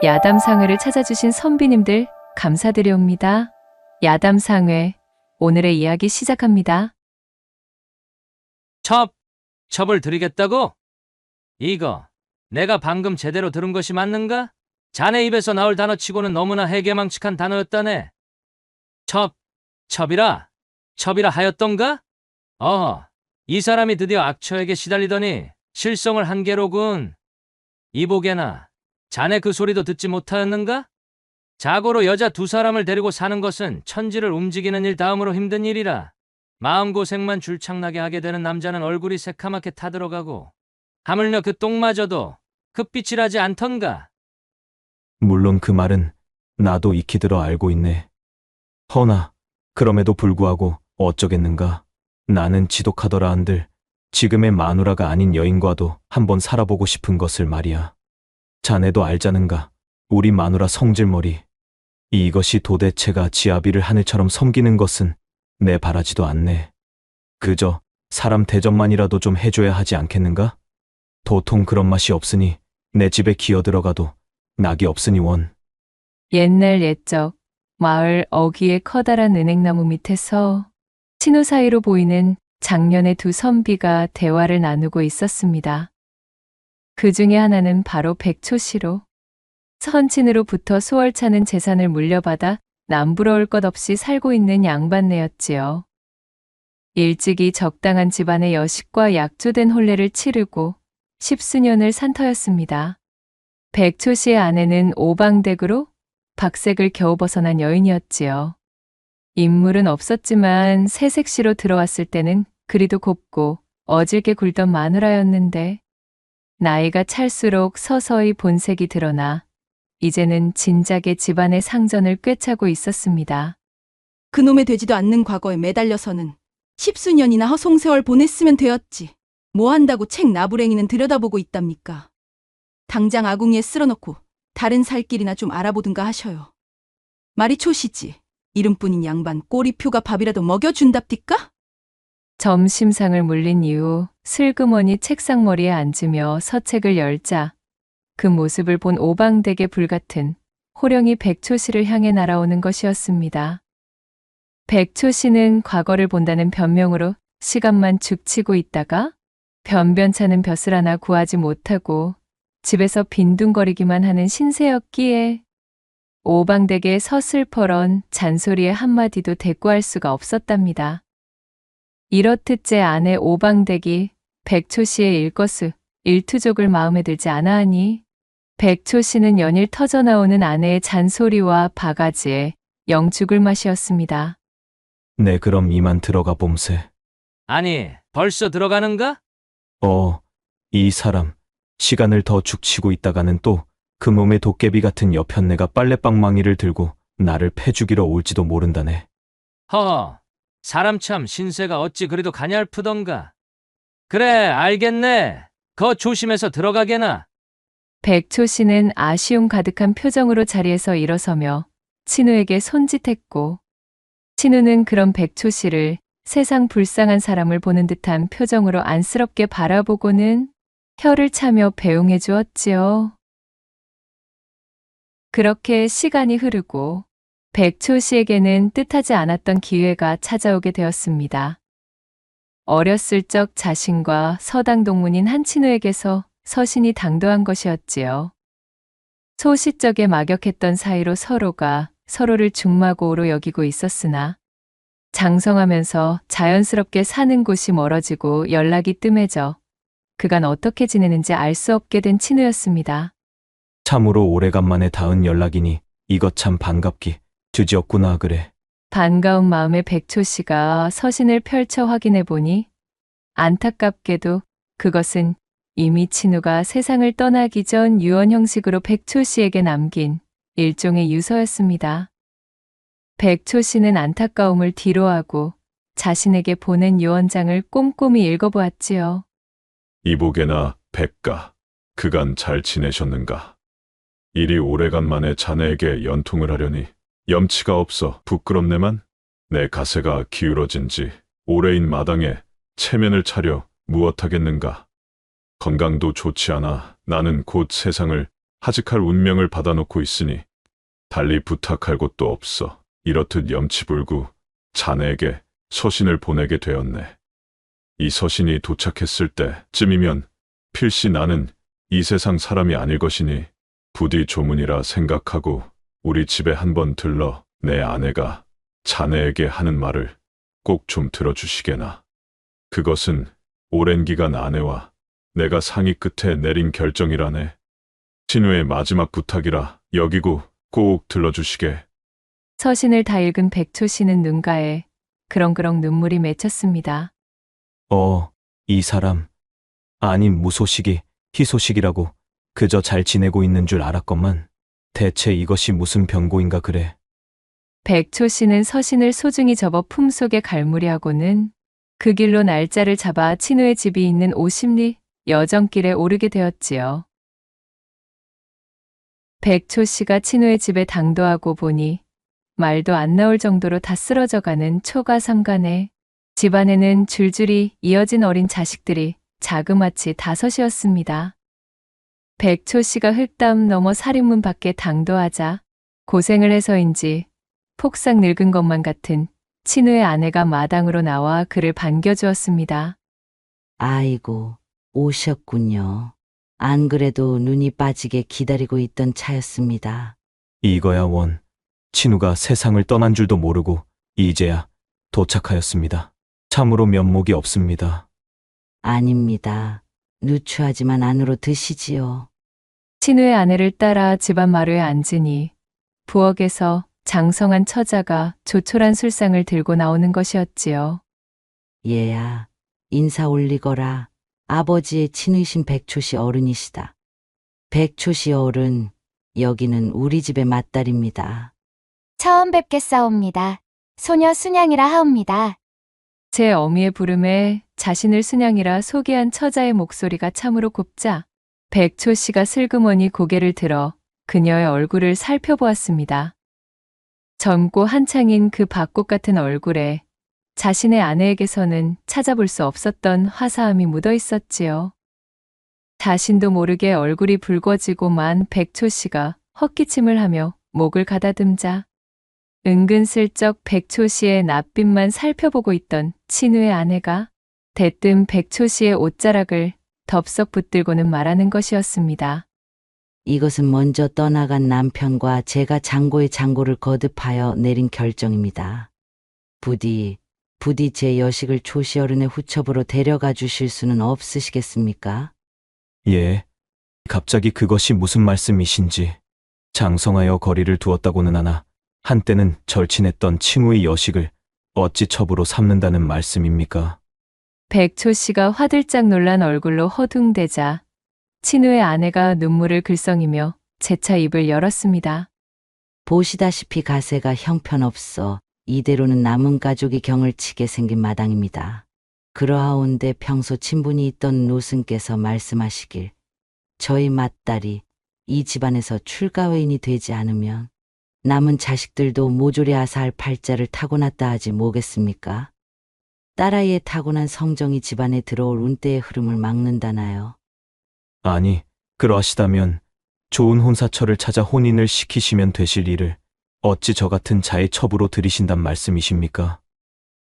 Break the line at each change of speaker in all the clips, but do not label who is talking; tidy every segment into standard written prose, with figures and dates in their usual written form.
야담상회를 찾아주신 선비님들 감사드려옵니다. 야담상회, 오늘의 이야기 시작합니다.
첩을 드리겠다고? 이거 내가 방금 제대로 들은 것이 맞는가? 자네 입에서 나올 단어치고는 너무나 해괴망측한 단어였다네. 첩이라 하였던가? 이 사람이 드디어 악처에게 시달리더니 실성을 한 게로군. 이보게나, 자네 그 소리도 듣지 못하였는가? 자고로 여자 두 사람을 데리고 사는 것은 천지를 움직이는 일 다음으로 힘든 일이라. 마음고생만 줄창나게 하게 되는 남자는 얼굴이 새카맣게 타들어가고 하물며 그 똥마저도 흑빛이라지 않던가.
물론 그 말은 나도 익히 들어 알고 있네. 허나 그럼에도 불구하고 어쩌겠는가. 나는 지독하더라 한들 지금의 마누라가 아닌 여인과도 한번 살아보고 싶은 것을 말이야. 자네도 알자는가. 우리 마누라 성질머리. 이것이 도대체가 지아비를 하늘처럼 섬기는 것은 내 바라지도 않네. 그저 사람 대접만이라도 좀 해줘야 하지 않겠는가? 도통 그런 맛이 없으니 내 집에 기어들어가도 낙이 없으니 원.
옛날 옛적 마을 어귀의 커다란 은행나무 밑에서 친후 사이로 보이는 장년의 두 선비가 대화를 나누고 있었습니다. 그 중에 하나는 바로 백초씨로 선친으로부터 수월찮은 재산을 물려받아 남부러울 것 없이 살고 있는 양반네였지요. 일찍이 적당한 집안의 여식과 약조된 혼례를 치르고 십수년을 산 터였습니다. 백초씨의 아내는 오방댁으로 박색을 겨우 벗어난 여인이었지요. 인물은 없었지만 새색시로 들어왔을 때는 그리도 곱고 어질게 굴던 마누라였는데 나이가 찰수록 서서히 본색이 드러나 이제는 진작에 집안의 상전을 꿰차고 있었습니다.
그놈의 되지도 않는 과거에 매달려서는 십수년이나 허송세월 보냈으면 되었지. 뭐 한다고 책 나부랭이는 들여다보고 있답니까? 당장 아궁이에 쓸어놓고 다른 살 길이나 좀 알아보든가 하셔요. 말이 초시지. 이름뿐인 양반 꼬리표가 밥이라도 먹여준답디까?
점심상을 물린 이후 슬그머니 책상머리에 앉으며 서책을 열자 그 모습을 본 오방댁의 불같은 호령이 백초씨를 향해 날아오는 것이었습니다. 백초씨는 과거를 본다는 변명으로 시간만 죽치고 있다가 변변찮은 벼슬 하나 구하지 못하고 집에서 빈둥거리기만 하는 신세였기에 오방댁의 서슬퍼런 잔소리의 한마디도 대꾸할 수가 없었답니다. 이렇듯째 아내 오방댁이 백초씨의 일거수 일투족을 마음에 들지 않아하니 백초씨는 연일 터져나오는 아내의 잔소리와 바가지에 영 죽을 맛이었습니다.
네, 그럼 이만 들어가 봄세.
아니, 벌써 들어가는가?
이 사람 시간을 더 죽치고 있다가는 또 그 몸의 도깨비 같은 여편네가 빨래방망이를 들고 나를 패죽이러 올지도 모른다네.
사람 참 신세가 어찌 그리도 가냘프던가. 그래, 알겠네. 거 조심해서 들어가게나.
백초씨는 아쉬움 가득한 표정으로 자리에서 일어서며 친우에게 손짓했고 친우는 그런 백초씨를 세상 불쌍한 사람을 보는 듯한 표정으로 안쓰럽게 바라보고는 혀를 차며 배웅해 주었지요. 그렇게 시간이 흐르고 백초씨에게는 뜻하지 않았던 기회가 찾아오게 되었습니다. 어렸을 적 자신과 서당 동문인 한친우에게서 서신이 당도한 것이었지요. 소시적에 막역했던 사이로 서로가 서로를 중마고우로 여기고 있었으나 장성하면서 자연스럽게 사는 곳이 멀어지고 연락이 뜸해져 그간 어떻게 지내는지 알 수 없게 된 친우였습니다.
참으로 오래간만에 닿은 연락이니 이것 참 반갑기 드디었구나 그래.
반가운 마음에 백초씨가 서신을 펼쳐 확인해 보니 안타깝게도 그것은 이미 친우가 세상을 떠나기 전 유언 형식으로 백초씨에게 남긴 일종의 유서였습니다. 백초씨는 안타까움을 뒤로하고 자신에게 보낸 유언장을 꼼꼼히 읽어보았지요.
이보게나 백가, 그간 잘 지내셨는가? 이리 오래간만에 자네에게 연통을 하려니 염치가 없어 부끄럽네만. 내 가세가 기울어진 지 오래인 마당에 체면을 차려 무엇하겠는가? 건강도 좋지 않아 나는 곧 세상을 하직할 운명을 받아놓고 있으니 달리 부탁할 곳도 없어. 이렇듯 염치불구 자네에게 서신을 보내게 되었네. 이 서신이 도착했을 때쯤이면 필시 나는 이 세상 사람이 아닐 것이니 부디 조문이라 생각하고 우리 집에 한번 들러 내 아내가 자네에게 하는 말을 꼭 좀 들어주시게나. 그것은 오랜 기간 아내와 내가 상의 끝에 내린 결정이라네. 친우의 마지막 부탁이라 여기고 꼭 들러주시게.
서신을 다 읽은 백초 씨는 눈가에 그렁그렁 눈물이 맺혔습니다.
이 사람. 아니, 무소식이 희소식이라고 그저 잘 지내고 있는 줄 알았건만 대체 이것이 무슨 병고인가 그래.
백초 씨는 서신을 소중히 접어 품속에 갈무리하고는 그 길로 날짜를 잡아 친우의 집이 있는 50리 여정길에 오르게 되었지요. 백초 씨가 친우의 집에 당도하고 보니 말도 안 나올 정도로 다 쓰러져가는 초가 삼간에 집안에는 줄줄이 이어진 어린 자식들이 자그마치 5이었습니다. 백초 씨가 흙담 넘어 살인문 밖에 당도하자 고생을 해서인지 폭삭 늙은 것만 같은 친우의 아내가 마당으로 나와 그를 반겨주었습니다.
아이고, 오셨군요. 안 그래도 눈이 빠지게 기다리고 있던 차였습니다.
이거야 원. 친우가 세상을 떠난 줄도 모르고 이제야 도착하였습니다. 참으로 면목이 없습니다.
아닙니다. 누추하지만 안으로 드시지요.
친우의 아내를 따라 집안 마루에 앉으니 부엌에서 장성한 처자가 조촐한 술상을 들고 나오는 것이었지요.
얘야, 인사 올리거라. 아버지의 친으신 백초씨 어른이시다. 백초씨 어른, 여기는 우리 집의 맏딸입니다.
처음 뵙겠사옵니다. 소녀 순양이라 하옵니다.
제 어미의 부름에 자신을 순양이라 소개한 처자의 목소리가 참으로 곱자 백초 씨가 슬그머니 고개를 들어 그녀의 얼굴을 살펴보았습니다. 젊고 한창인 그 밭꽃 같은 얼굴에 자신의 아내에게서는 찾아볼 수 없었던 화사함이 묻어 있었지요. 자신도 모르게 얼굴이 붉어지고만 백초 씨가 헛기침을 하며 목을 가다듬자 은근슬쩍 백초 씨의 낯빛만 살펴보고 있던 친우의 아내가 대뜸 백초 씨의 옷자락을 덥석 붙들고는 말하는 것이었습니다.
이것은 먼저 떠나간 남편과 제가 장고의 장고를 거듭하여 내린 결정입니다. 부디 제 여식을 초시 어른의 후첩으로 데려가 주실 수는 없으시겠습니까?
예. 갑자기 그것이 무슨 말씀이신지. 장성하여 거리를 두었다고는 하나 한때는 절친했던 친우의 여식을 어찌 첩으로 삼는다는 말씀입니까?
백초 씨가 화들짝 놀란 얼굴로 허둥대자 친우의 아내가 눈물을 글썽이며 재차 입을 열었습니다.
보시다시피 가세가 형편없어 이대로는 남은 가족이 경을 치게 생긴 마당입니다. 그러하온데 평소 친분이 있던 노승께서 말씀하시길 저희 맏딸이 이 집안에서 출가회인이 되지 않으면 남은 자식들도 모조리 아사할 팔자를 타고났다 하지 뭐겠습니까? 딸아이의 타고난 성정이 집안에 들어올 운대의 흐름을 막는다나요?
아니, 그러하시다면 좋은 혼사처를 찾아 혼인을 시키시면 되실 일을 어찌 저 같은 자의 첩으로 들이신단 말씀이십니까?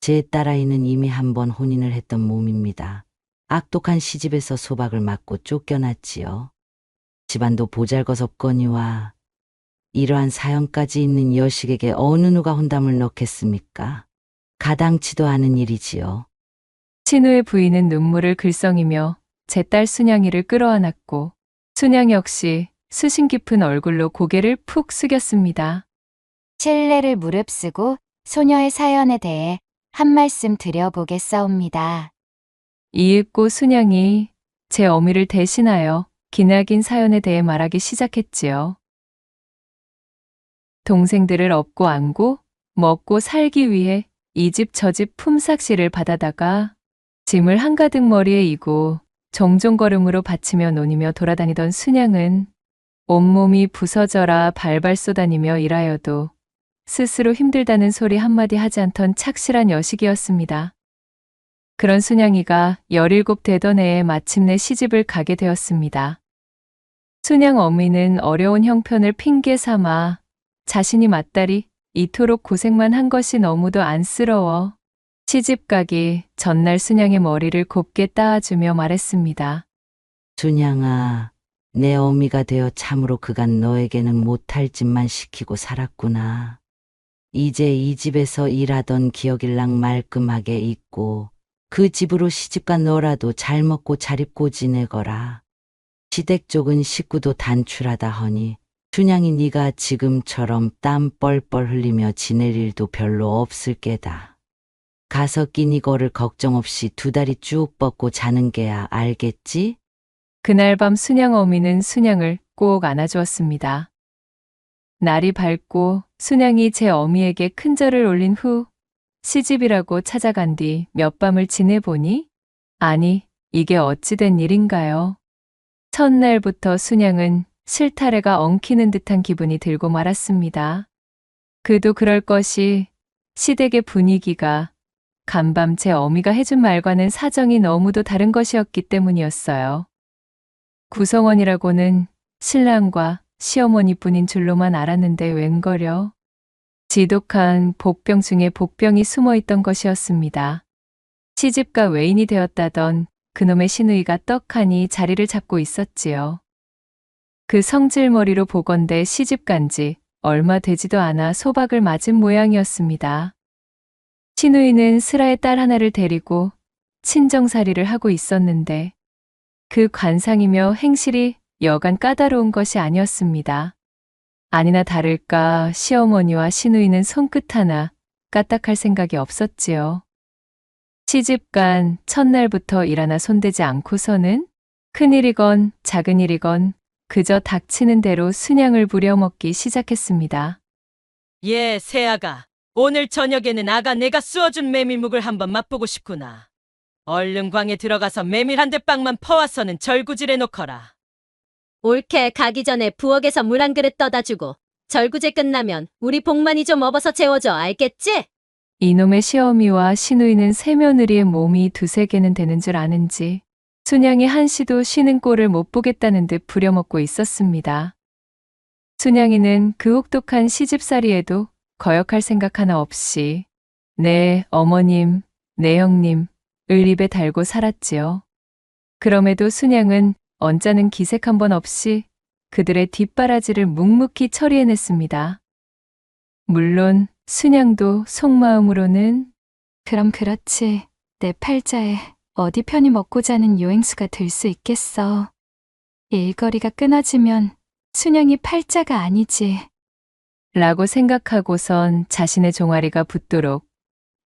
제 딸아이는 이미 한 번 혼인을 했던 몸입니다. 악독한 시집에서 소박을 맞고 쫓겨났지요. 집안도 보잘것없거니와 이러한 사연까지 있는 여식에게 어느 누가 혼담을 넣겠습니까? 가당치도 않은 일이지요.
친우의 부인은 눈물을 글썽이며 제 딸 순양이를 끌어안았고 순양 역시 수심 깊은 얼굴로 고개를 푹 숙였습니다.
신뢰를 무릅쓰고 소녀의 사연에 대해 한 말씀 드려보겠사옵니다.
이윽고 순양이 제 어미를 대신하여 기나긴 사연에 대해 말하기 시작했지요. 동생들을 업고 안고 먹고 살기 위해 이 집 저 집 품삯시를 받아다가 짐을 한가득 머리에 이고 종종 걸음으로 받치며 논이며 돌아다니던 순양은 온몸이 부서져라 발발 쏘다니며 일하여도 스스로 힘들다는 소리 한마디 하지 않던 착실한 여식이었습니다. 그런 순양이가 17 되던 해에 마침내 시집을 가게 되었습니다. 순양 어미는 어려운 형편을 핑계 삼아 자신이 맏딸이 이토록 고생만 한 것이 너무도 안쓰러워 시집가기 전날 순양의 머리를 곱게 따아주며 말했습니다.
순양아, 내 어미가 되어 참으로 그간 너에게는 못할 짓만 시키고 살았구나. 이제 이 집에서 일하던 기억일랑 말끔하게 있고 그 집으로 시집간 너라도 잘 먹고 잘 입고 지내거라. 시댁 쪽은 식구도 단출하다 허니 춘향이 네가 지금처럼 땀 뻘뻘 흘리며 지낼 일도 별로 없을 게다. 가서 끼니 거를 걱정 없이 2다리 쭉 뻗고 자는 게야 알겠지?
그날 밤 순양 어미는 순양을 꼭 안아주었습니다. 날이 밝고 순양이 제 어미에게 큰 절을 올린 후 시집이라고 찾아간 뒤 몇 밤을 지내보니 아니 이게 어찌된 일인가요? 첫날부터 순양은 실타래가 엉키는 듯한 기분이 들고 말았습니다. 그도 그럴 것이 시댁의 분위기가 간밤 제 어미가 해준 말과는 사정이 너무도 다른 것이었기 때문이었어요. 구성원이라고는 신랑과 시어머니뿐인 줄로만 알았는데 웬걸요. 지독한 복병 중에 복병이 숨어있던 것이었습니다. 시집가 외인이 되었다던 그놈의 시누이가 떡하니 자리를 잡고 있었지요. 그 성질머리로 보건대 시집간 지 얼마 되지도 않아 소박을 맞은 모양이었습니다. 시누이는 슬아의 딸 하나를 데리고 친정살이를 하고 있었는데 그 관상이며 행실이 여간 까다로운 것이 아니었습니다. 아니나 다를까 시어머니와 시누이는 손끝 하나 까딱할 생각이 없었지요. 시집간 첫날부터 일 하나 손대지 않고서는 큰일이건 작은 일이건 그저 닥치는 대로 순양을 부려먹기 시작했습니다.
예, 새아가. 오늘 저녁에는 아가 내가 쑤어준 메밀묵을 한번 맛보고 싶구나. 얼른 광에 들어가서 메밀 한 대빵만 퍼와서는 절구질해 놓거라.
올케 가기 전에 부엌에서 물 한 그릇 떠다 주고 절구제 끝나면 우리 복만이 좀 업어서 재워줘. 알겠지?
이놈의 시어미와 시누이는 세며느리의 몸이 2-3개는 되는 줄 아는지 순양이 한시도 쉬는 꼴을 못 보겠다는 듯 부려먹고 있었습니다. 순양이는 그 혹독한 시집살이에도 거역할 생각 하나 없이 네 어머님, 네 형님 을 입에 달고 살았지요. 그럼에도 순양은 언짢은 기색 한 번 없이 그들의 뒷바라지를 묵묵히 처리해냈습니다. 물론 순양도 속마음으로는 그럼 그렇지. 내 팔자에 어디 편히 먹고 자는 요행수가 될 수 있겠어. 일거리가 끊어지면 순양이 팔자가 아니지. 라고 생각하고선 자신의 종아리가 붓도록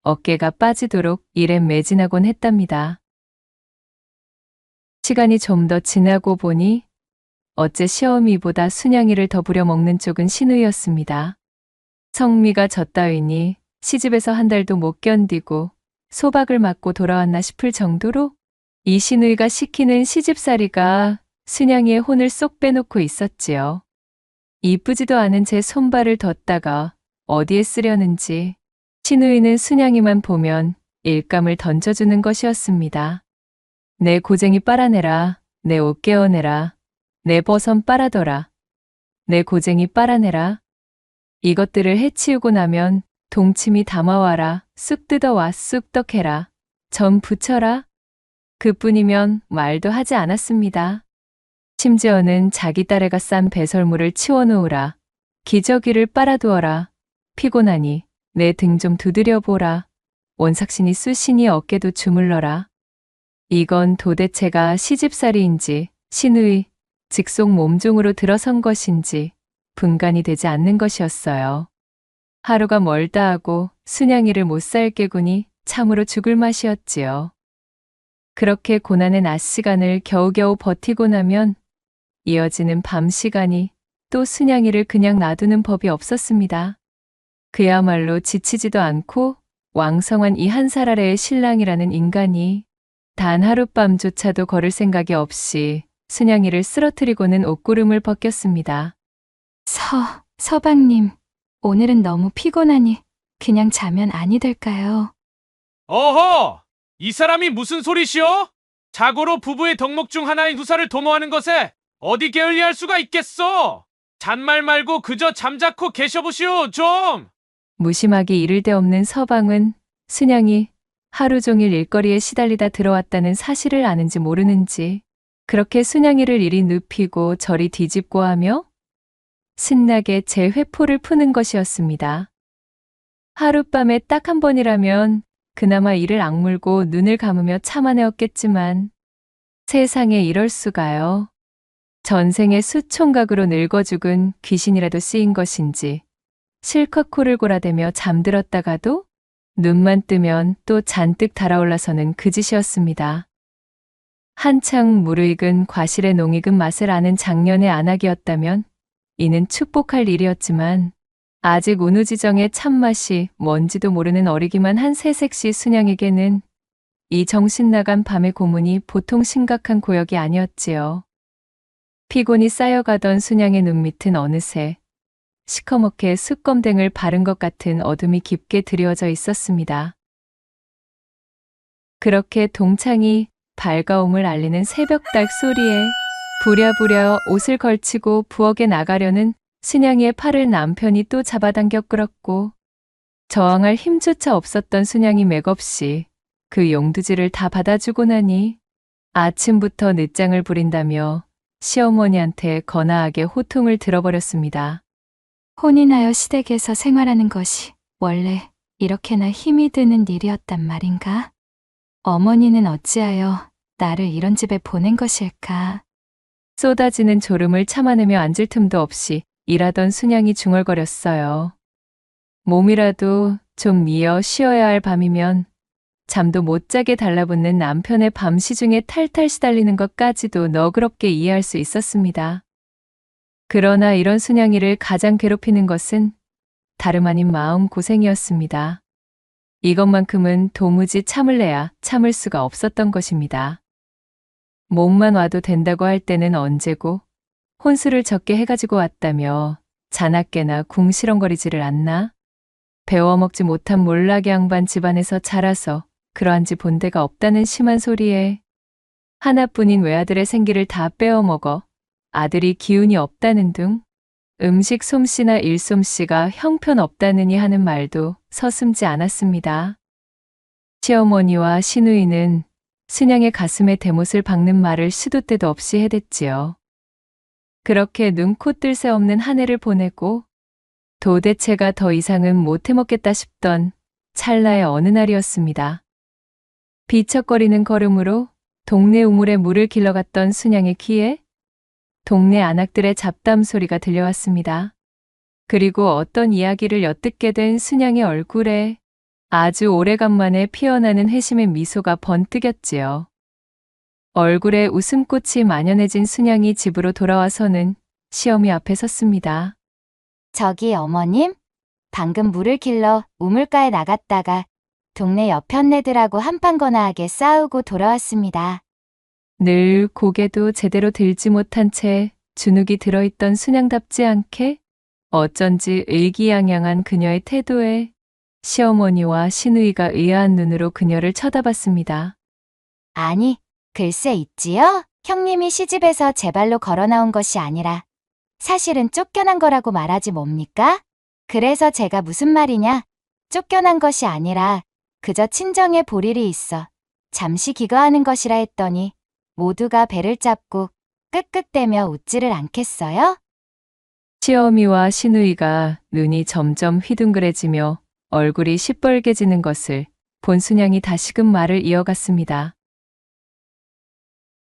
어깨가 빠지도록 일에 매진하곤 했답니다. 시간이 좀 더 지나고 보니 어째 시어미보다 순양이를 더 부려먹는 쪽은 시누이였습니다. 성미가 졌다위니 시집에서 한 달도 못 견디고 소박을 맞고 돌아왔나 싶을 정도로 이 시누이가 시키는 시집살이가 순양이의 혼을 쏙 빼놓고 있었지요. 이쁘지도 않은 제 손발을 뒀다가 어디에 쓰려는지 시누이는 순양이만 보면 일감을 던져주는 것이었습니다. 내 고쟁이 빨아내라, 내 옷 개어내라, 내 버선 빨아더라, 내 고쟁이 빨아내라. 이것들을 해치우고 나면 동치미 담아와라, 쑥 뜯어와 쑥 떡해라, 전 부쳐라. 그뿐이면 말도 하지 않았습니다. 심지어는 자기 딸애가 싼 배설물을 치워놓으라, 기저귀를 빨아두어라, 피곤하니 내 등 좀 두드려보라, 원삭신이 쑤시니 어깨도 주물러라. 이건 도대체가 시집살이인지 시누이, 직속 몸종으로 들어선 것인지 분간이 되지 않는 것이었어요. 하루가 멀다 하고 순양이를 못 살 깨구니 참으로 죽을 맛이었지요. 그렇게 고난의 낮 시간을 겨우겨우 버티고 나면 이어지는 밤 시간이 또 순양이를 그냥 놔두는 법이 없었습니다. 그야말로 지치지도 않고 왕성한 이 한 살 아래의 신랑이라는 인간이 단 하룻밤조차도 걸을 생각이 없이 순양이를 쓰러뜨리고는 옷구름을 벗겼습니다. 서방님, 오늘은 너무 피곤하니 그냥 자면 아니 될까요?
어허! 이 사람이 무슨 소리시오? 자고로 부부의 덕목 중 하나인 후사를 도모하는 것에 어디 게을리할 수가 있겠어? 잔말 말고 그저 잠자코 계셔보시오, 좀!
무심하게 이를 데 없는 서방은 순양이 하루 종일 일거리에 시달리다 들어왔다는 사실을 아는지 모르는지 그렇게 순양이를 이리 눕히고 저리 뒤집고 하며 신나게 제 회포를 푸는 것이었습니다. 하룻밤에 딱 한 번이라면 그나마 이를 악물고 눈을 감으며 참아내었겠지만 세상에 이럴 수가요. 전생에 수총각으로 늙어 죽은 귀신이라도 쓰인 것인지 실컷 코를 골아대며 잠들었다가도 눈만 뜨면 또 잔뜩 달아올라서는 그 짓이었습니다. 한창 무르익은 과실의 농익은 맛을 아는 작년의 안악이었다면 이는 축복할 일이었지만 아직 운우지정의 참맛이 뭔지도 모르는 어리기만 한 새색시 순양에게는 이 정신 나간 밤의 고문이 보통 심각한 고역이 아니었지요. 피곤이 쌓여가던 순양의 눈밑은 어느새 시커멓게 숯검댕을 바른 것 같은 어둠이 깊게 드리워져 있었습니다. 그렇게 동창이 밝아옴을 알리는 새벽닭 소리에 부랴부랴 옷을 걸치고 부엌에 나가려는 순양이의 팔을 남편이 또 잡아당겨 끌었고 저항할 힘조차 없었던 순양이 맥없이 그 용두지를 다 받아주고 나니 아침부터 늦장을 부린다며 시어머니한테 거나하게 호통을 들어버렸습니다.
혼인하여 시댁에서 생활하는 것이 원래 이렇게나 힘이 드는 일이었단 말인가? 어머니는 어찌하여 나를 이런 집에 보낸 것일까?
쏟아지는 졸음을 참아내며 앉을 틈도 없이 일하던 순양이 중얼거렸어요. 몸이라도 좀 이어 쉬어야 할 밤이면 잠도 못 자게 달라붙는 남편의 밤 시중에 탈탈 시달리는 것까지도 너그럽게 이해할 수 있었습니다. 그러나 이런 순양이를 가장 괴롭히는 것은 다름 아닌 마음 고생이었습니다. 이것만큼은 도무지 참을래야 참을 수가 없었던 것입니다. 몸만 와도 된다고 할 때는 언제고 혼수를 적게 해가지고 왔다며 자나깨나 궁시렁거리지를 않나? 배워먹지 못한 몰락 양반 집안에서 자라서 그러한지 본 데가 없다는 심한 소리에 하나뿐인 외아들의 생기를 다 빼어먹어 아들이 기운이 없다는 둥 음식 솜씨나 일솜씨가 형편없다느니 하는 말도 서슴지 않았습니다. 시어머니와 시누이는 순양의 가슴에 대못을 박는 말을 시도 때도 없이 해댔지요. 그렇게 눈코 뜰 새 없는 한 해를 보내고 도대체가 더 이상은 못 해먹겠다 싶던 찰나의 어느 날이었습니다. 비척거리는 걸음으로 동네 우물에 물을 길러갔던 순양의 귀에 동네 안악들의 잡담 소리가 들려왔습니다. 그리고 어떤 이야기를 엿듣게 된 순양의 얼굴에 아주 오래간만에 피어나는 회심의 미소가 번뜩였지요. 얼굴에 웃음꽃이 만연해진 순양이 집으로 돌아와서는 시어미 앞에 섰습니다.
저기 어머님, 방금 물을 길러 우물가에 나갔다가 동네 여편네들하고 한판거나하게 싸우고 돌아왔습니다.
늘 고개도 제대로 들지 못한 채 주눅이 들어있던 순양답지 않게 어쩐지 의기양양한 그녀의 태도에 시어머니와 시누이가 의아한 눈으로 그녀를 쳐다봤습니다.
아니, 글쎄 있지요? 형님이 시집에서 제 발로 걸어 나온 것이 아니라 사실은 쫓겨난 거라고 말하지 뭡니까? 그래서 제가 무슨 말이냐? 쫓겨난 것이 아니라 그저 친정에 볼 일이 있어 잠시 기거하는 것이라 했더니 모두가 배를 잡고 끄끄대며 웃지를 않겠어요?
시어미와 시누이가 눈이 점점 휘둥그레지며 얼굴이 시뻘개지는 것을 본 순양이 다시금 말을 이어갔습니다.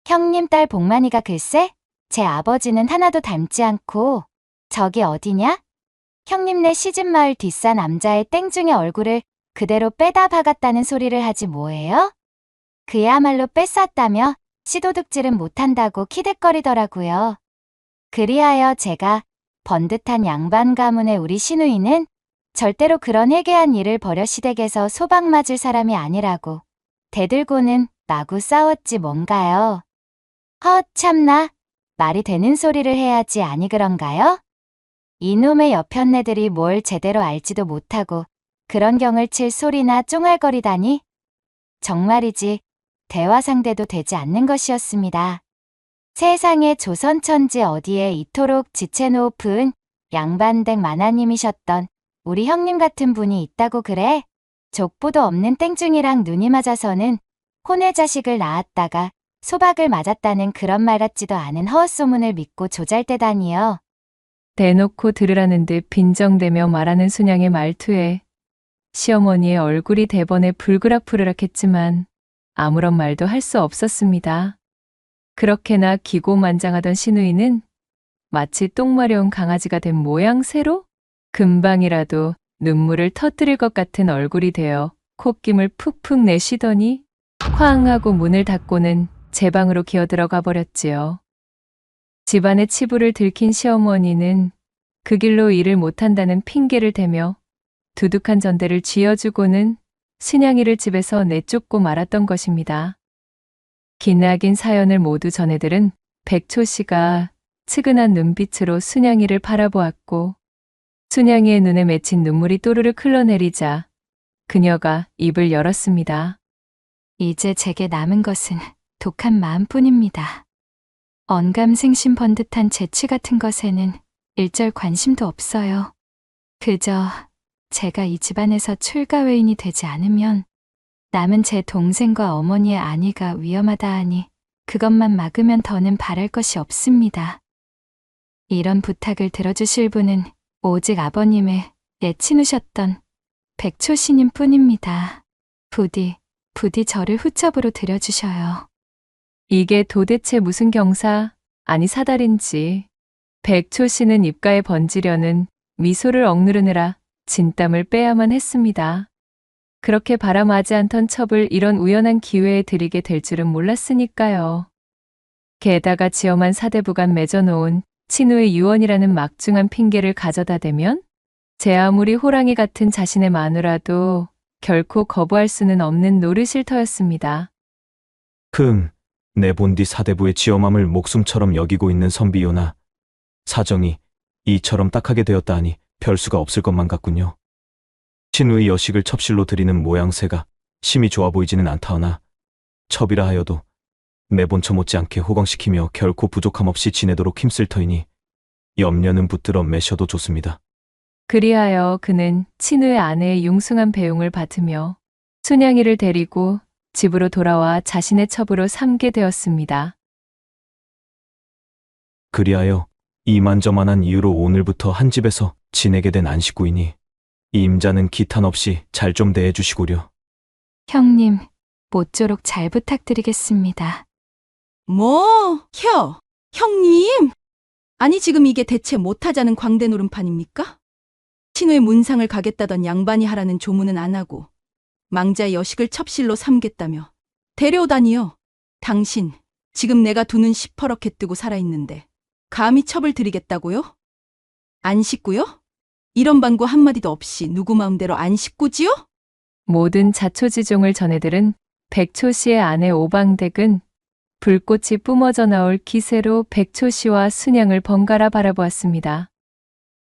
형님 딸 복만이가 글쎄 제 아버지는 하나도 닮지 않고 저기 어디냐? 형님네 시집마을 뒷산 남자의 땡중의 얼굴을 그대로 빼다 박았다는 소리를 하지 뭐예요? 그야말로 뺐었다며 시도득질은 못한다고 키득거리더라고요. 그리하여 제가 번듯한 양반 가문의 우리 시누이는 절대로 그런 해괴한 일을 벌여 시댁에서 소박 맞을 사람이 아니라고 대들고는 마구 싸웠지 뭔가요. 참나, 말이 되는 소리를 해야지 아니 그런가요? 이놈의 여편네들이 뭘 제대로 알지도 못하고 그런 경을 칠 소리나 쫑알거리다니 정말이지 대화 상대도 되지 않는 것이었습니다. 세상에 조선천지 어디에 이토록 지체 높은 양반댁 마나님이셨던 우리 형님 같은 분이 있다고 그래? 족보도 없는 땡중이랑 눈이 맞아서는 혼외 자식을 낳았다가 소박을 맞았다는 그런 말 같지도 않은 헛소문을 믿고 조잘대다니요.
대놓고 들으라는 듯 빈정대며 말하는 순양의 말투에 시어머니의 얼굴이 대번에 불그락불그락했지만 아무런 말도 할 수 없었습니다. 그렇게나 기고만장하던 시누이는 마치 똥 마려운 강아지가 된 모양새로 금방이라도 눈물을 터뜨릴 것 같은 얼굴이 되어 콧김을 푹푹 내쉬더니 쾅 하고 문을 닫고는 제 방으로 기어들어가 버렸지요. 집안의 치부를 들킨 시어머니는 그 길로 일을 못한다는 핑계를 대며 두둑한 전대를 쥐어주고는 순양이를 집에서 내쫓고 말았던 것입니다. 기나긴 사연을 모두 전해들은 백초 씨가 측은한 눈빛으로 순양이를 바라보았고 순양이의 눈에 맺힌 눈물이 또르륵 흘러내리자 그녀가 입을 열었습니다.
이제 제게 남은 것은 독한 마음뿐입니다. 언감생심 번듯한 재치 같은 것에는 일절 관심도 없어요. 그저 제가 이 집안에서 출가외인이 되지 않으면 남은 제 동생과 어머니의 안위가 위험하다 하니 그것만 막으면 더는 바랄 것이 없습니다. 이런 부탁을 들어주실 분은 오직 아버님의 애치누셨던 백초씨님 뿐입니다. 부디 저를 후첩으로 들여주셔요.
이게 도대체 무슨 경사, 아니 사달인지. 백초 씨는 입가에 번지려는 미소를 억누르느라 진땀을 빼야만 했습니다. 그렇게 바람하지 않던 첩을 이런 우연한 기회에 드리게 될 줄은 몰랐으니까요. 게다가 지엄한 사대부간 맺어놓은 친우의 유언이라는 막중한 핑계를 가져다 대면 제 아무리 호랑이 같은 자신의 마누라도 결코 거부할 수는 없는 노릇일 터였습니다.
내 본디 사대부의 지엄함을 목숨처럼 여기고 있는 선비요나 사정이 이처럼 딱하게 되었다 하니 별 수가 없을 것만 같군요. 친우의 여식을 첩실로 드리는 모양새가 심히 좋아 보이지는 않다하나 첩이라 하여도 매본처 못지않게 호강시키며 결코 부족함 없이 지내도록 힘쓸 터이니 염려는 붙들어 매셔도 좋습니다.
그리하여 그는 친우의 아내의 융숭한 배웅을 받으며 순양이를 데리고 집으로 돌아와 자신의 첩으로 삼게 되었습니다.
그리하여 이만저만한 이유로 오늘부터 한 집에서 지내게 된 안식구이니 이 임자는 기탄 없이 잘 좀 대해주시구려.
형님, 모쪼록 잘 부탁드리겠습니다.
형님? 아니 지금 이게 대체 못하자는 광대 노름판입니까? 친우의 문상을 가겠다던 양반이 하라는 조문은 안 하고 망자의 여식을 첩실로 삼겠다며 데려오다니요. 당신 지금 내가 두 눈 시퍼렇게 뜨고 살아있는데 감히 첩을 드리겠다고요? 안 식구요? 이런 방구 한마디도 없이 누구 마음대로 안 식구지요?
모든 자초지종을 전해들은 백초 씨의 아내 오방댁은 불꽃이 뿜어져 나올 기세로 백초 씨와 순양을 번갈아 바라보았습니다.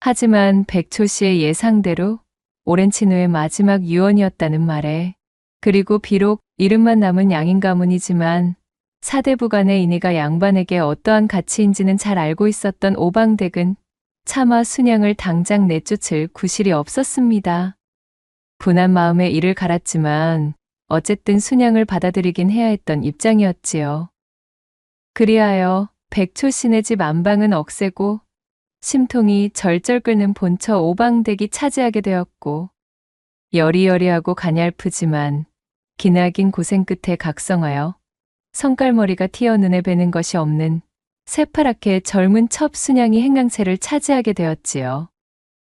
하지만 백초 씨의 예상대로 오랜 친후의 마지막 유언이었다는 말에 그리고 비록 이름만 남은 양인 가문이지만 사대부간의 인의가 양반에게 어떠한 가치인지는 잘 알고 있었던 오방댁은 차마 순양을 당장 내쫓을 구실이 없었습니다. 분한 마음에 이를 갈았지만 어쨌든 순양을 받아들이긴 해야 했던 입장이었지요. 그리하여 백초 씨네 집 안방은 억세고 심통이 절절 끓는 본처 오방댁이 차지하게 되었고 여리여리하고 가냘프지만 기나긴 고생 끝에 각성하여 성깔머리가 튀어 눈에 뵈는 것이 없는 새파랗게 젊은 첩 순양이 행랑채를 차지하게 되었지요.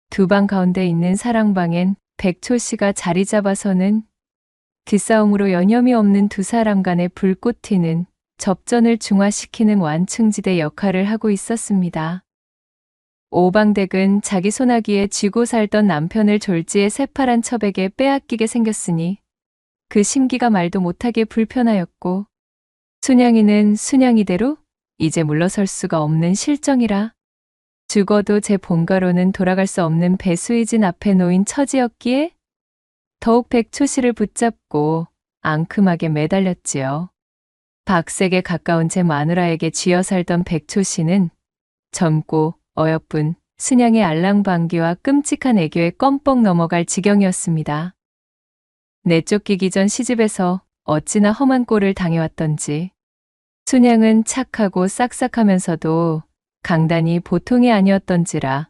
두 방 가운데 있는 사랑방엔 백초 씨가 자리 잡아서는 뒷싸움으로 여념이 없는 두 사람 간의 불꽃 튀는 접전을 중화시키는 완충지대 역할을 하고 있었습니다. 오방댁은 자기 소나기에 쥐고 살던 남편을 졸지에 새파란 첩에게 빼앗기게 생겼으니 그 심기가 말도 못하게 불편하였고 순양이는 순양이대로 이제 물러설 수가 없는 실정이라 죽어도 제 본가로는 돌아갈 수 없는 배수의진 앞에 놓인 처지였기에 더욱 백초 씨를 붙잡고 앙큼하게 매달렸지요. 박색에 가까운 제 마누라에게 쥐어 살던 백초 씨는 젊고 어여쁜 순양의 알랑방귀와 끔찍한 애교에 껌뻑 넘어갈 지경이었습니다. 내쫓기기 전 시집에서 어찌나 험한 꼴을 당해왔던지 순양은 착하고 싹싹하면서도 강단이 보통이 아니었던지라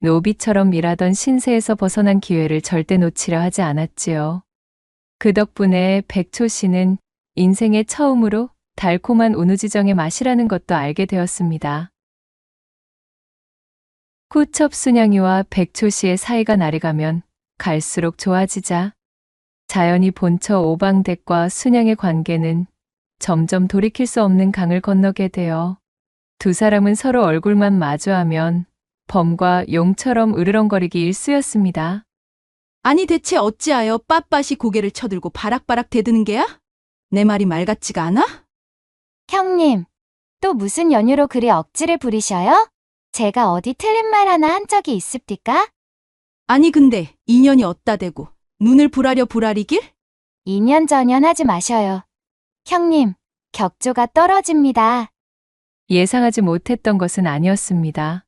노비처럼 일하던 신세에서 벗어난 기회를 절대 놓치려 하지 않았지요. 그 덕분에 백초 씨는 인생의 처음으로 달콤한 운우지정의 맛이라는 것도 알게 되었습니다. 후첩 순양이와 백초 씨의 사이가 날이 가면 갈수록 좋아지자 자연히 본처 오방댁과 순양의 관계는 점점 돌이킬 수 없는 강을 건너게 되어 두 사람은 서로 얼굴만 마주하면 범과 용처럼 으르렁거리기 일쑤였습니다.
아니 대체 어찌하여 빳빳이 고개를 쳐들고 바락바락 대드는 게야? 내 말이 말 같지가 않아?
형님, 또 무슨 연유로 그리 억지를 부리셔요? 제가 어디 틀린 말 하나 한 적이 있습니까?
아니 근데 인연이 어따 대고 눈을 불하려 불아리길?
2년 전연 하지 마셔요. 형님, 격조가 떨어집니다.
예상하지 못했던 것은 아니었습니다.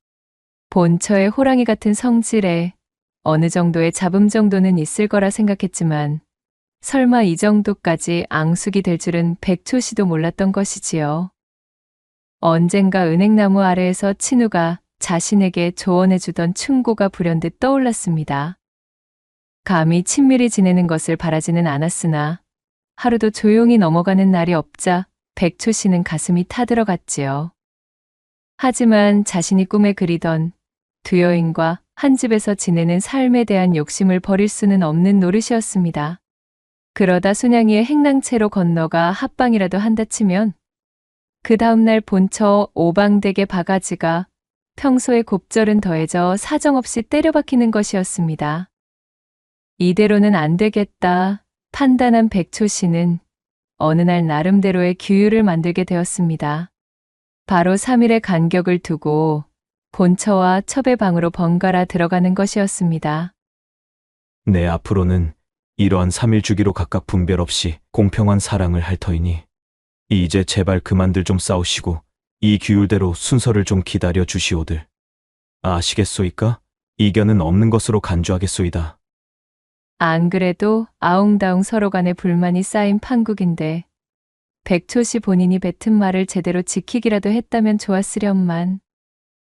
본처의 호랑이 같은 성질에 어느 정도의 잡음 정도는 있을 거라 생각했지만 설마 이 정도까지 앙숙이 될 줄은 백초 씨도 몰랐던 것이지요. 언젠가 은행나무 아래에서 친우가 자신에게 조언해주던 충고가 불현듯 떠올랐습니다. 감히 친밀히 지내는 것을 바라지는 않았으나 하루도 조용히 넘어가는 날이 없자 백초 씨는 가슴이 타들어갔지요. 하지만 자신이 꿈에 그리던 두 여인과 한 집에서 지내는 삶에 대한 욕심을 버릴 수는 없는 노릇이었습니다. 그러다 순양이의 행랑채로 건너가 합방이라도 한다 치면 그 다음날 본처 오방댁의 바가지가 평소의 곱절은 더해져 사정없이 때려박히는 것이었습니다. 이대로는 안 되겠다 판단한 백초 씨는 어느 날 나름대로의 규율을 만들게 되었습니다. 바로 3일의 간격을 두고 본처와 첩의 방으로 번갈아 들어가는 것이었습니다.
내 앞으로는 이러한 3일 주기로 각각 분별 없이 공평한 사랑을 할 터이니 이제 제발 그만들 좀 싸우시고 이 규율대로 순서를 좀 기다려 주시오들. 아시겠소이까? 이견은 없는 것으로 간주하겠소이다.
안 그래도 아웅다웅 서로 간에 불만이 쌓인 판국인데 백초 씨 본인이 뱉은 말을 제대로 지키기라도 했다면 좋았으련만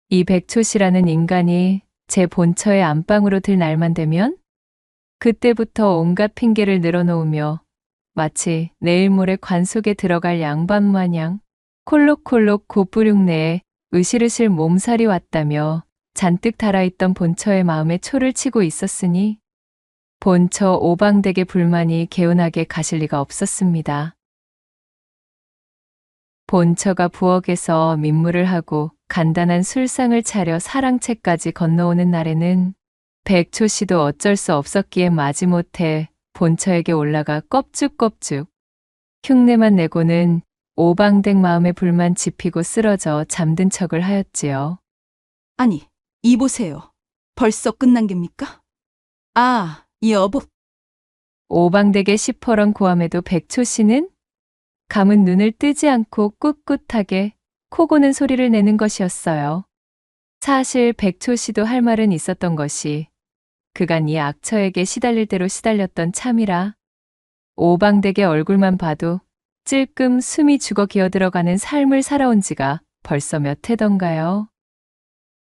이 백초 씨라는 인간이 제 본처의 안방으로 들 날만 되면 그때부터 온갖 핑계를 늘어놓으며 마치 내일 모레 관 속에 들어갈 양반 마냥 콜록콜록 곱부륙내에 으실으실 몸살이 왔다며 잔뜩 달아있던 본처의 마음에 초를 치고 있었으니 본처 오방댁의 불만이 개운하게 가실 리가 없었습니다. 본처가 부엌에서 민물을 하고 간단한 술상을 차려 사랑채까지 건너오는 날에는 백초 씨도 어쩔 수 없었기에 마지못해 본처에게 올라가 껍죽껍죽 흉내만 내고는 오방댁 마음의 불만 지피고 쓰러져 잠든 척을 하였지요.
아니 이보세요. 벌써 끝난 geb니까? 아, 여보.
오방댁의 시퍼런 고함에도 백초 씨는 감은 눈을 뜨지 않고 꿋꿋하게 코 고는 소리를 내는 것이었어요. 사실 백초 씨도 할 말은 있었던 것이 그간 이 악처에게 시달릴 대로 시달렸던 참이라 오방댁의 얼굴만 봐도 찔끔 숨이 죽어 기어들어가는 삶을 살아온 지가 벌써 몇 해던가요.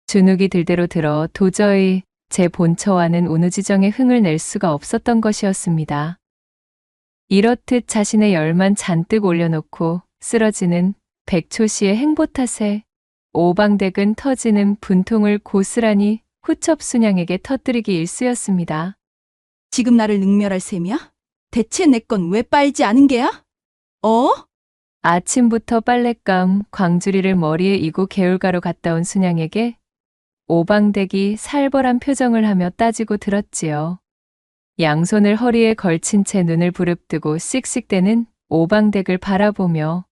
주눅이 들 대로 들어 도저히 제 본처와는 운우지정의 흥을 낼 수가 없었던 것이었습니다. 이렇듯 자신의 열만 잔뜩 올려놓고 쓰러지는 백초 씨의 행보 탓에 오방댁은 터지는 분통을 고스란히 후첩순양에게 터뜨리기 일쑤였습니다.
지금 나를 능멸할 셈이야? 대체 내 건 왜 빨지 않은 게야?
아침부터 빨랫감, 광주리를 머리에 이고 개울가로 갔다 온 순양에게 오방댁이 살벌한 표정을 하며 따지고 들었지요. 양손을 허리에 걸친 채 눈을 부릅뜨고 씩씩대는 오방댁을 바라보며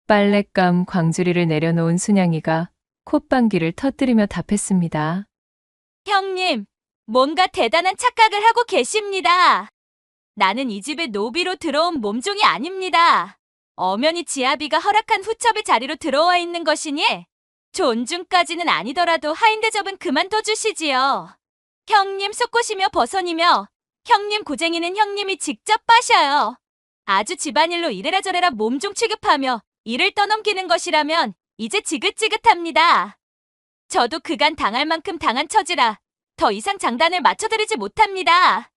빨랫감, 광주리를 내려놓은 순양이가 콧방귀를 터뜨리며 답했습니다.
형님, 뭔가 대단한 착각을 하고 계십니다. 나는 이 집에 노비로 들어온 몸종이 아닙니다. 엄연히 지아비가 허락한 후첩의 자리로 들어와 있는 것이니 존중까지는 아니더라도 하인 대접은 그만둬 주시지요. 형님 속고시며 버선이며 형님 고쟁이는 형님이 직접 빠셔요. 아주 집안일로 이래라 저래라 몸종 취급하며 일을 떠넘기는 것이라면 이제 지긋지긋합니다. 저도 그간 당할 만큼 당한 처지라 더 이상 장단을 맞춰드리지 못합니다.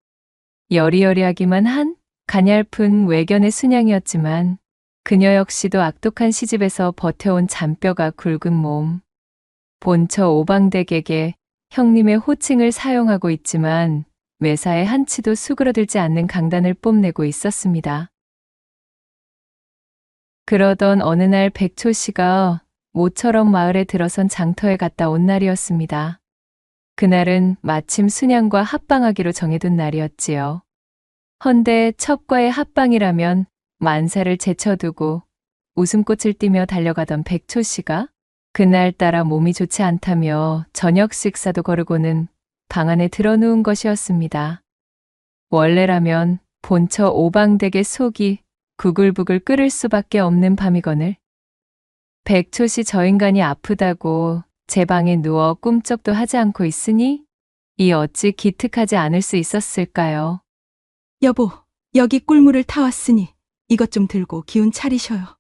여리여리하기만 한 가냘픈 외견의 순양이었지만 그녀 역시도 악독한 시집에서 버텨온 잔뼈가 굵은 몸. 본처 오방댁에게 형님의 호칭을 사용하고 있지만 매사에 한치도 수그러들지 않는 강단을 뽐내고 있었습니다. 그러던 어느 날 백초 씨가 모처럼 마을에 들어선 장터에 갔다 온 날이었습니다. 그날은 마침 순양과 합방하기로 정해둔 날이었지요. 헌데 첩과의 합방이라면 만사를 제쳐두고 웃음꽃을 띠며 달려가던 백초 씨가 그날따라 몸이 좋지 않다며 저녁 식사도 거르고는 방 안에 들어누운 것이었습니다. 원래라면 본처 오방댁의 속이 부글부글 끓을 수밖에 없는 밤이거늘 백초 씨 저 인간이 아프다고 제 방에 누워 꿈쩍도 하지 않고 있으니 이 어찌 기특하지 않을 수 있었을까요?
여보, 여기 꿀물을 타왔으니 이것 좀 들고 기운 차리셔요.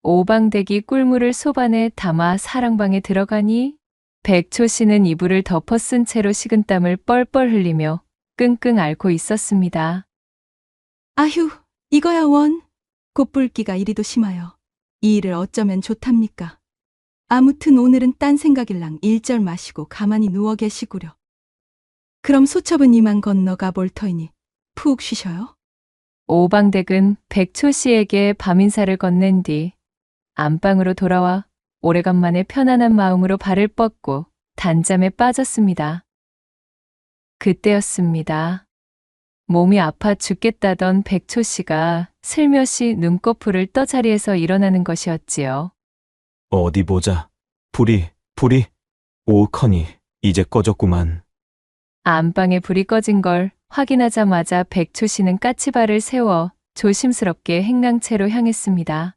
오방댁이 꿀물을 소반에 담아 사랑방에 들어가니 백초 씨는 이불을 덮어 쓴 채로 식은땀을 뻘뻘 흘리며 끙끙 앓고 있었습니다.
아휴, 이거야 원. 곧불기가 이리도 심하여. 이 일을 어쩌면 좋답니까? 아무튼 오늘은 딴 생각일랑 일절 마시고 가만히 누워 계시구려. 그럼 소첩은 이만 건너가 볼 터이니 푹 쉬셔요.
오방댁은 백초 씨에게 밤인사를 건넨 뒤 안방으로 돌아와 오래간만에 편안한 마음으로 발을 뻗고 단잠에 빠졌습니다. 그때였습니다. 몸이 아파 죽겠다던 백초 씨가 슬며시 눈꺼풀을 떠 자리에서 일어나는 것이었지요.
어디 보자. 불이. 오커니 이제 꺼졌구만.
안방에 불이 꺼진 걸 확인하자마자 백초 씨는 까치발을 세워 조심스럽게 행랑채로 향했습니다.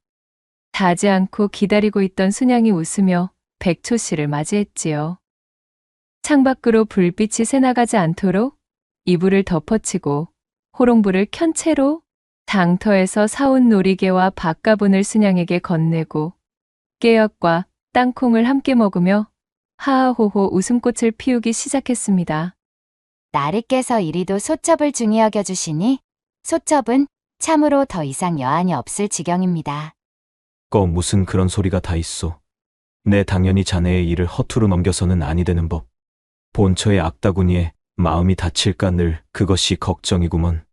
자지 않고 기다리고 있던 순양이 웃으며 백초 씨를 맞이했지요. 창밖으로 불빛이 새나가지 않도록 이불을 덮어치고 호롱불을 켠 채로 장터에서 사온 놀이개와 밥가분을 순양에게 건네고 깨역과 땅콩을 함께 먹으며 하하호호 웃음꽃을 피우기 시작했습니다.
나리께서 이리도 소첩을 중히 여겨주시니 소첩은 참으로 더 이상 여한이 없을 지경입니다.
무슨 그런 소리가 다 있어. 내 당연히 자네의 일을 허투루 넘겨서는 아니 되는 법. 본처의 악다구니에 마음이 다칠까 늘 그것이 걱정이구먼.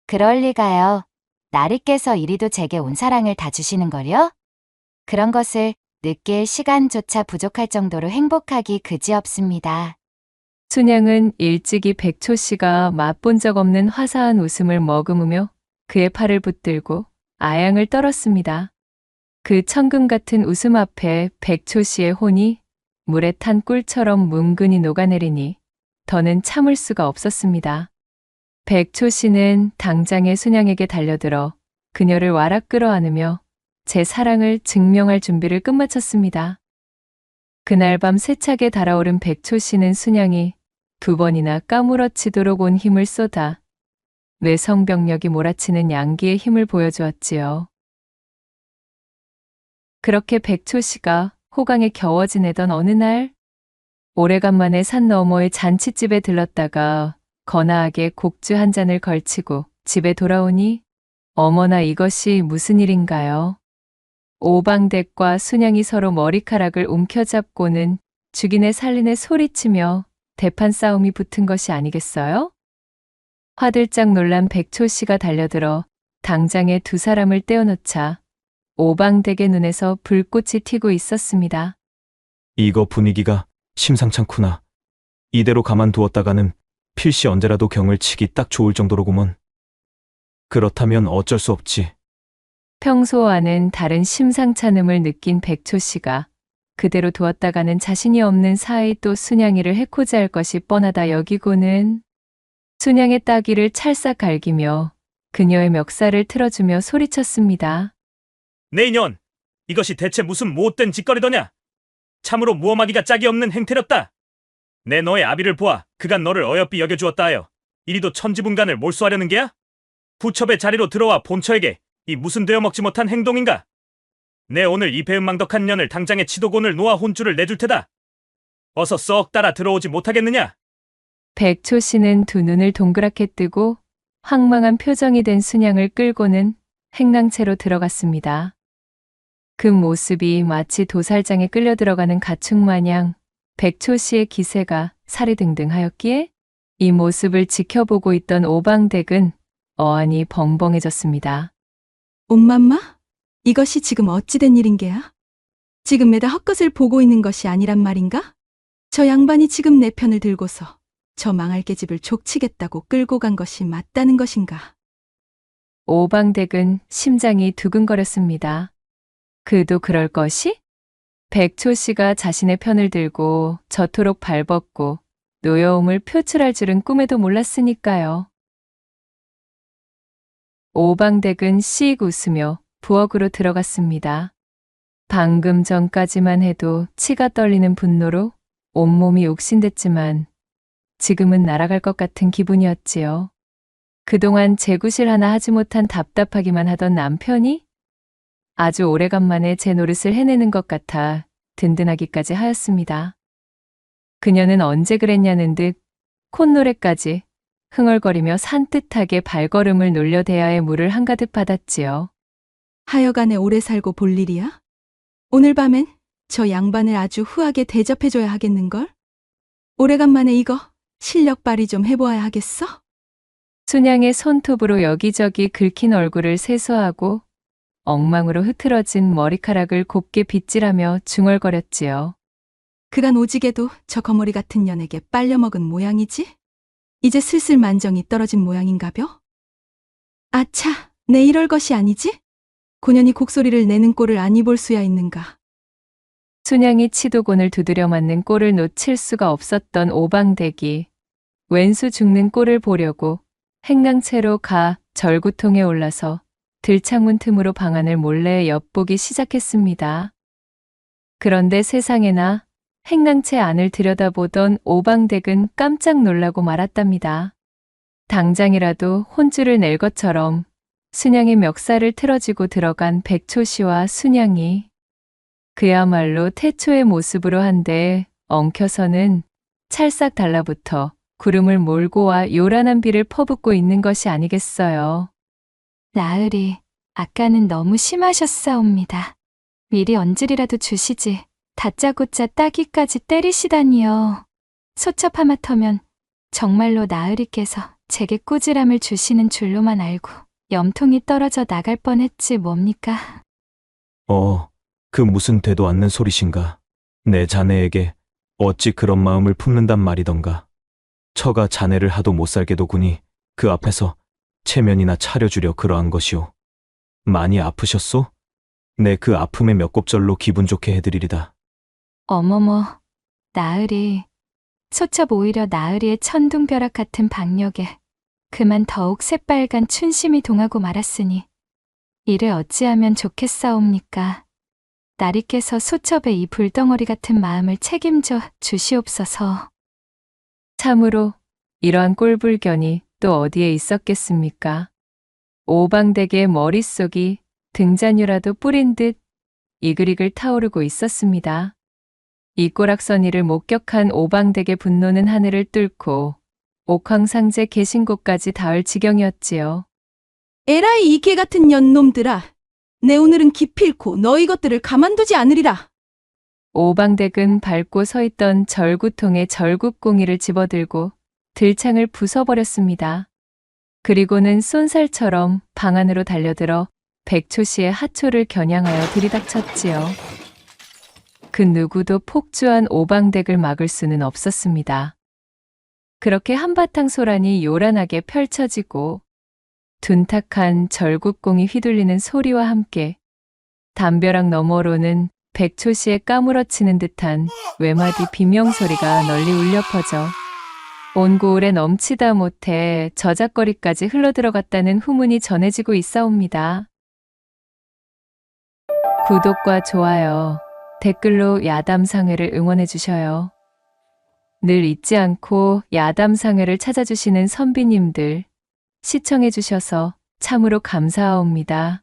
그럴 리가요. 나리께서 이리도 제게 온 사랑을 다 주시는 걸요? 그런 것을 느낄 시간조차 부족할 정도로 행복하기 그지없습니다.
순양은 일찍이 백초 씨가 맛본 적 없는 화사한 웃음을 머금으며 그의 팔을 붙들고 아양을 떨었습니다. 그 천금 같은 웃음 앞에 백초 씨의 혼이 물에 탄 꿀처럼 뭉근히 녹아내리니 더는 참을 수가 없었습니다. 백초 씨는 당장에 순양에게 달려들어 그녀를 와락 끌어안으며 제 사랑을 증명할 준비를 끝마쳤습니다. 그날 밤 세차게 달아오른 백초 씨는 순양이 2번이나 까무러치도록 온 힘을 쏟아 뇌성병력이 몰아치는 양기의 힘을 보여주었지요. 그렇게 백초 씨가 호강에 겨워 지내던 어느 날 오래간만에 산 너머의 잔치집에 들렀다가 거나하게 곡주 한 잔을 걸치고 집에 돌아오니 어머나 이것이 무슨 일인가요? 오방댁과 순양이 서로 머리카락을 움켜잡고는 죽이네 살리네 소리치며 대판 싸움이 붙은 것이 아니겠어요? 화들짝 놀란 백초 씨가 달려들어 당장에 2 사람을 떼어놓자 오방댁의 눈에서 불꽃이 튀고 있었습니다.
이거 분위기가 심상찮구나. 이대로 가만두었다가는 필시 언제라도 경을 치기 딱 좋을 정도로구먼. 그렇다면 어쩔 수 없지.
평소와는 다른 심상찮음을 느낀 백초 씨가 그대로 두었다가는 자신이 없는 사이 또 순양이를 해코지 할 것이 뻔하다 여기고는 순양의 따귀를 찰싹 갈기며 그녀의 멱살을 틀어주며 소리쳤습니다.
내 인연, 이것이 대체 무슨 못된 짓거리더냐? 참으로 무엄하기가 짝이 없는 행태였다. 내 너의 아비를 보아 그간 너를 어여삐 여겨주었다 하여 이리도 천지분간을 몰수하려는 게야? 부첩의 자리로 들어와 본처에게 이 무슨 되어먹지 못한 행동인가? 내 오늘 이 배은망덕한 년을 당장에 치도곤을 놓아 혼주를 내줄 테다. 어서 썩 따라 들어오지 못하겠느냐?
백초 씨는 두 눈을 동그랗게 뜨고 황망한 표정이 된 순양을 끌고는 행랑채로 들어갔습니다. 그 모습이 마치 도살장에 끌려 들어가는 가축 마냥 백초 씨의 기세가 사리등등하였기에 이 모습을 지켜보고 있던 오방댁은 어안이 벙벙해졌습니다.
옴맘마? 이것이 지금 어찌된 일인 게야? 지금 매다 헛것을 보고 있는 것이 아니란 말인가? 저 양반이 지금 내 편을 들고서 저 망할 계집을 족치겠다고 끌고 간 것이 맞다는 것인가?
오방댁은 심장이 두근거렸습니다. 그도 그럴 것이? 백초 씨가 자신의 편을 들고 저토록 발벗고 노여움을 표출할 줄은 꿈에도 몰랐으니까요. 오방댁은 씩 웃으며 부엌으로 들어갔습니다. 방금 전까지만 해도 치가 떨리는 분노로 온몸이 옥신댔지만 지금은 날아갈 것 같은 기분이었지요. 그동안 재구실 하나 하지 못한 답답하기만 하던 남편이 아주 오래간만에 제 노릇을 해내는 것 같아 든든하기까지 하였습니다. 그녀는 언제 그랬냐는 듯 콧노래까지 흥얼거리며 산뜻하게 발걸음을 놀려 대야의 물을 한가득 받았지요.
하여간에 오래 살고 볼 일이야? 오늘 밤엔 저 양반을 아주 후하게 대접해줘야 하겠는걸? 오래간만에 이거 실력 발휘 좀 해보아야 하겠어?
순양의 손톱으로 여기저기 긁힌 얼굴을 세수하고 엉망으로 흐트러진 머리카락을 곱게 빗질하며 중얼거렸지요.
그간 오지게도 저 거머리 같은 년에게 빨려먹은 모양이지? 이제 슬슬 만정이 떨어진 모양인가벼? 아차, 내 이럴 것이 아니지? 고년이 곡소리를 내는 꼴을 아니 볼 수야 있는가?
순양이 치도곤을 두드려 맞는 꼴을 놓칠 수가 없었던 오방댁이 왼수 죽는 꼴을 보려고 행랑채로 가 절구통에 올라서 들창문 틈으로 방안을 몰래 엿보기 시작했습니다. 그런데 세상에나 행랑채 안을 들여다보던 오방댁은 깜짝 놀라고 말았답니다. 당장이라도 혼쭐을 낼 것처럼 순양의 멱살을 틀어지고 들어간 백초 씨와 순양이 그야말로 태초의 모습으로 한데 엉켜서는 찰싹 달라붙어 구름을 몰고 와 요란한 비를 퍼붓고 있는 것이 아니겠어요.
나으리, 아까는 너무 심하셨사옵니다. 미리 언질이라도 주시지. 다짜고짜 따기까지 때리시다니요. 소첩 하마터면 정말로 나으리께서 제게 꾸지람을 주시는 줄로만 알고 염통이 떨어져 나갈 뻔했지 뭡니까?
그 무슨 되도 않는 소리신가? 내 자네에게 어찌 그런 마음을 품는단 말이던가. 처가 자네를 하도 못살게 도구니 그 앞에서 체면이나 차려주려 그러한 것이오. 많이 아프셨소? 내 그 아픔의 몇 곱절로 기분 좋게 해드리리다.
어머머, 나으리. 소첩 오히려 나으리의 천둥벼락 같은 박력에 그만 더욱 새빨간 춘심이 동하고 말았으니 이를 어찌하면 좋겠사옵니까? 나리께서 소첩의 이 불덩어리 같은 마음을 책임져 주시옵소서.
참으로 이러한 꼴불견이 또 어디에 있었겠습니까? 오방댁의 머릿속이 등잔유라도 뿌린 듯 이글이글 타오르고 있었습니다. 이 꼬락서니를 목격한 오방댁의 분노는 하늘을 뚫고 옥황상제 계신 곳까지 닿을 지경이었지요.
에라이 이 개 같은 년놈들아. 내 오늘은 기필코 너희 것들을 가만두지 않으리라.
오방댁은 밟고 서 있던 절구통에 절구꽁이를 집어들고 들창을 부숴버렸습니다. 그리고는 쏜살처럼 방 안으로 달려들어 백초 씨의 하초를 겨냥하여 들이닥쳤지요. 그 누구도 폭주한 오방댁을 막을 수는 없었습니다. 그렇게 한바탕 소란이 요란하게 펼쳐지고 둔탁한 절구꽁이 휘둘리는 소리와 함께 담벼락 너머로는 백초 씨의 까무러치는 듯한 외마디 비명소리가 널리 울려 퍼져 온 고을에 넘치다 못해 저작거리까지 흘러들어갔다는 후문이 전해지고 있사옵니다. 구독과 좋아요, 댓글로 야담상회를 응원해 주셔요. 늘 잊지 않고 야담상회를 찾아주시는 선비님들, 시청해 주셔서 참으로 감사하옵니다.